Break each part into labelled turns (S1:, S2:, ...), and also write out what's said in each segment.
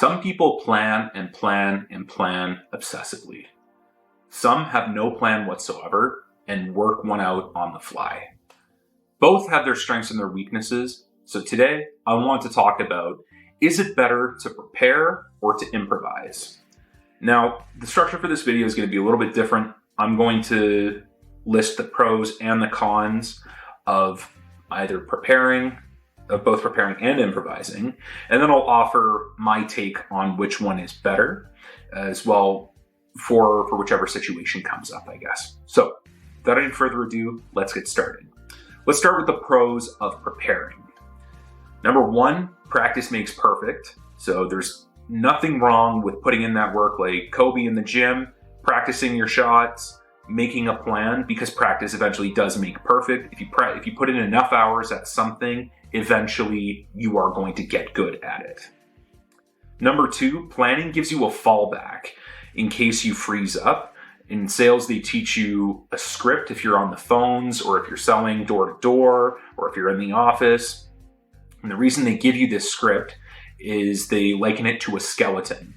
S1: Some people plan and plan and plan obsessively. Some have no plan whatsoever and work one out on the fly. Both have their strengths and their weaknesses. So today I want to talk about, is it better to prepare or to improvise? Now, the structure for this video is going to be a little bit different. I'm going to list the pros and the cons of both preparing and improvising, and then I'll offer my take on which one is better as well for whichever situation comes up, I guess. So, without any further ado, let's get started. Let's start with the pros of preparing. Number one, practice makes perfect. So there's nothing wrong with putting in that work like Kobe in the gym, practicing your shots, making a plan, because practice eventually does make perfect. If you put in enough hours at something, eventually you are going to get good at it. Number two, planning gives you a fallback in case you freeze up. In sales, they teach you a script if you're on the phones or if you're selling door to door or if you're in the office. And the reason they give you this script is they liken it to a skeleton.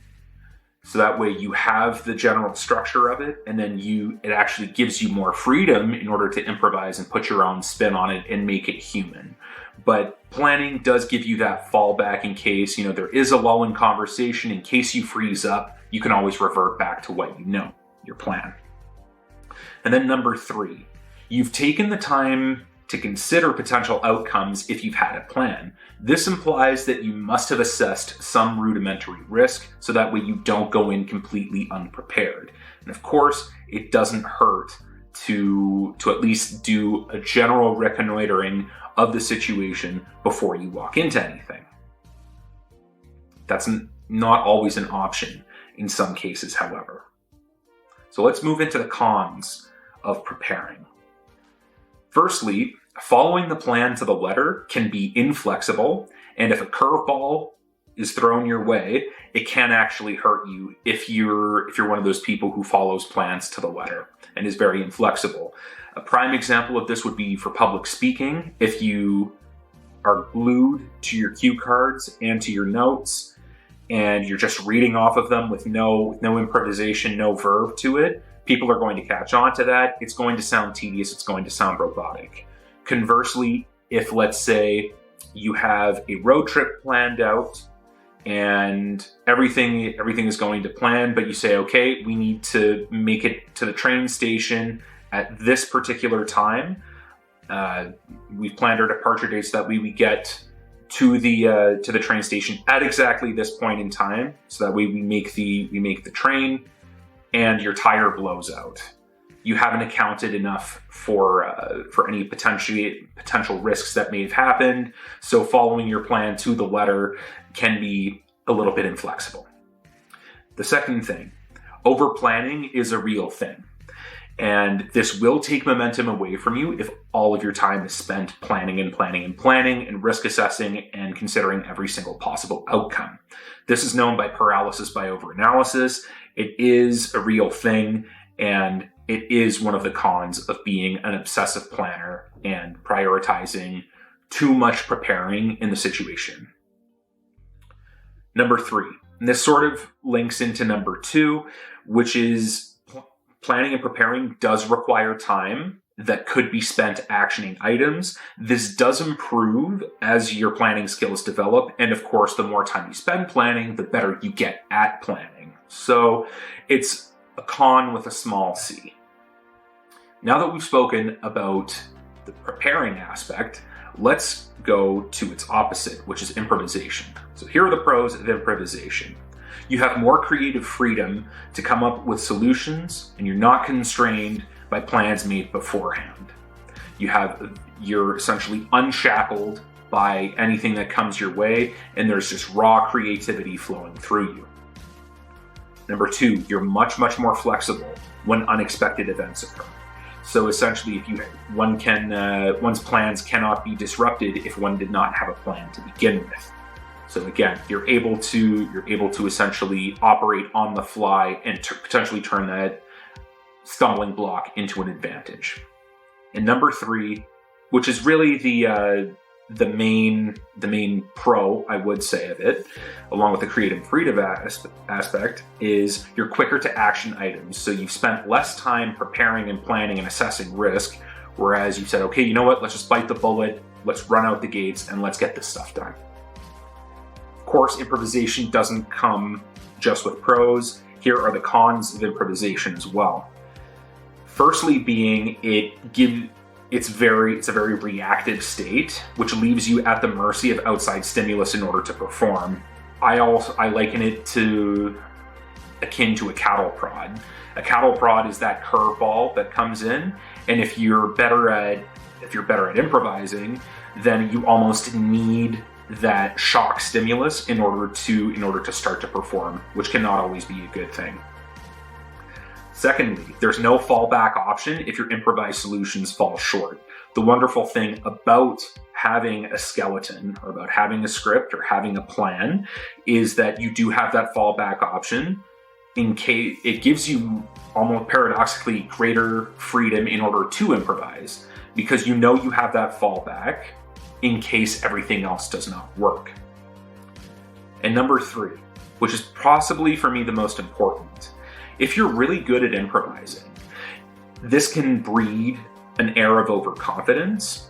S1: So that way you have the general structure of it, and then it actually gives you more freedom in order to improvise and put your own spin on it and make it human. But planning does give you that fallback in case, there is a lull in conversation. In case you freeze up, you can always revert back to what you know, your plan. And then number three, you've taken the time to consider potential outcomes if you've had a plan. This implies that you must have assessed some rudimentary risk so that way you don't go in completely unprepared. And of course, it doesn't hurt to at least do a general reconnoitering of the situation before you walk into anything. That's not always an option in some cases, however. So let's move into the cons of preparing. Firstly, following the plan to the letter can be inflexible, and if a curveball is thrown your way, it can actually hurt you if you're one of those people who follows plans to the letter and is very inflexible. A prime example of this would be for public speaking. If you are glued to your cue cards and to your notes, and you're just reading off of them with no improvisation, no verb to it, people are going to catch on to that. It's going to sound tedious. It's going to sound robotic. Conversely, if let's say you have a road trip planned out and everything is going to plan, but you say, okay, we need to make it to the train station at this particular time. We've planned our departure dates that we get to the train station at exactly this point in time, so that way we make the train, and your tire blows out. You haven't accounted enough for any potential risks that may have happened. So following your plan to the letter can be a little bit inflexible. The second thing, over planning is a real thing. And this will take momentum away from you if all of your time is spent planning and risk assessing and considering every single possible outcome. This is known by paralysis by overanalysis. It is a real thing, and it is one of the cons of being an obsessive planner and prioritizing too much preparing in the situation. Number three, and this sort of links into number two, which is planning and preparing does require time that could be spent actioning items. This does improve as your planning skills develop. And of course, the more time you spend planning, the better you get at planning. So it's a con with a small c. Now that we've spoken about the preparing aspect, let's go to its opposite, which is improvisation. So here are the pros of improvisation. You have more creative freedom to come up with solutions, and you're not constrained by plans made beforehand. You're essentially unshackled by anything that comes your way, and there's just raw creativity flowing through you. Number two, you're much, much more flexible when unexpected events occur. So essentially, one's plans cannot be disrupted if one did not have a plan to begin with. So again, you're able to essentially operate on the fly and potentially turn that stumbling block into an advantage. And number three, which is really the the main pro, I would say, of it, along with the creative freedom aspect, is you're quicker to action items. So you've spent less time preparing and planning and assessing risk, whereas you said, okay, you know what, let's just bite the bullet, let's run out the gates, and let's get this stuff done. Of course, improvisation doesn't come just with pros. Here are the cons of improvisation as well. Firstly being it's a very reactive state, which leaves you at the mercy of outside stimulus in order to perform. I liken it to akin to a cattle prod. A cattle prod is that curveball that comes in, and if you're better at improvising, then you almost need that shock stimulus in order to start to perform, which cannot always be a good thing. Secondly, there's no fallback option if your improvised solutions fall short. The wonderful thing about having a skeleton, or about having a script or having a plan, is that you do have that fallback option in case it gives you almost paradoxically greater freedom in order to improvise, because you know you have that fallback in case everything else does not work. And number 3, which is possibly for me the most important, if you're really good at improvising, this can breed an air of overconfidence,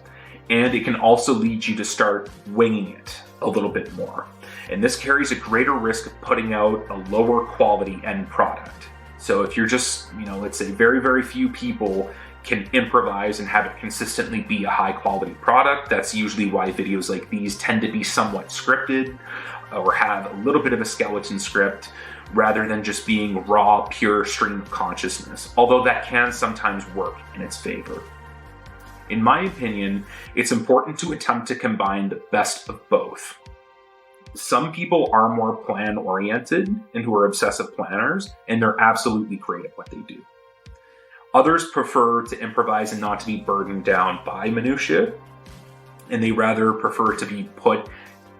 S1: and it can also lead you to start winging it a little bit more. And this carries a greater risk of putting out a lower quality end product. So if you're just, let's say very, very few people can improvise and have it consistently be a high quality product, that's usually why videos like these tend to be somewhat scripted or have a little bit of a skeleton script, rather than just being raw, pure stream of consciousness, although that can sometimes work in its favor. In my opinion, it's important to attempt to combine the best of both. Some people are more plan-oriented and who are obsessive planners, and they're absolutely great at what they do. Others prefer to improvise and not to be burdened down by minutiae, and they rather prefer to be put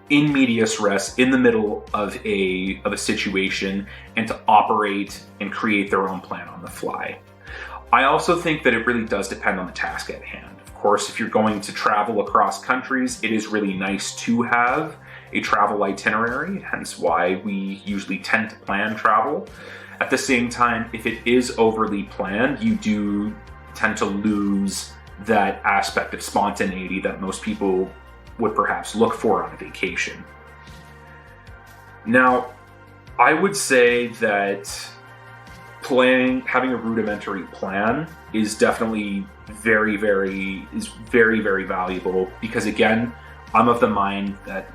S1: in medias res, in the middle of a situation, and to operate and create their own plan on the fly. I also think that it really does depend on the task at hand. Of course, if you're going to travel across countries, it is really nice to have a travel itinerary, hence why we usually tend to plan travel. At the same time, if it is overly planned, you do tend to lose that aspect of spontaneity that most people would perhaps look for on a vacation. Now, I would say that having a rudimentary plan is definitely very, very valuable, because again, I'm of the mind that,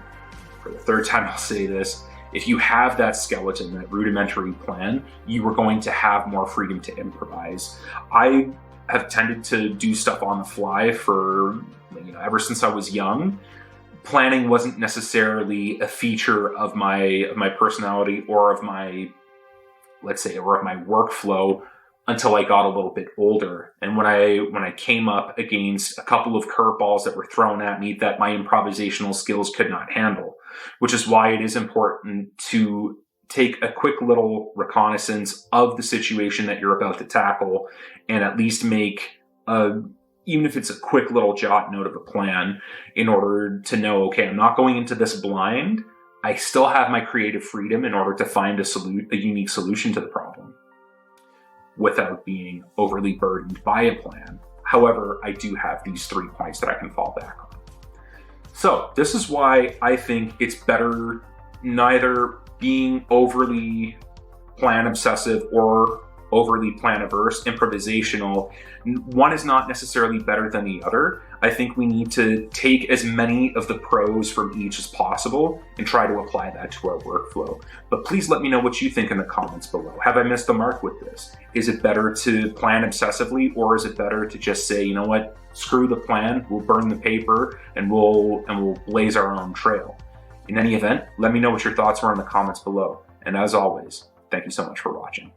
S1: for the third time I'll say this, if you have that skeleton, that rudimentary plan, you are going to have more freedom to improvise. I have tended to do stuff on the fly for, ever since I was young. Planning wasn't necessarily a feature of my personality or of my, workflow until I got a little bit older. And when I came up against a couple of curveballs that were thrown at me that my improvisational skills could not handle, which is why it is important to take a quick little reconnaissance of the situation that you're about to tackle, and at least make even if it's a quick little jot note of a plan, in order to know, okay, I'm not going into this blind. I still have my creative freedom in order to find a unique solution to the problem without being overly burdened by a plan. However, I do have these 3 points that I can fall back on. So this is why I think it's better neither being overly plan obsessive or overly plan averse, improvisational. One is not necessarily better than the other. I think we need to take as many of the pros from each as possible and try to apply that to our workflow. But please let me know what you think in the comments below. Have I missed the mark with this? Is it better to plan obsessively, or is it better to just say, you know what, screw the plan, we'll burn the paper, and we'll blaze our own trail? In any event, let me know what your thoughts were in the comments below. And as always, thank you so much for watching.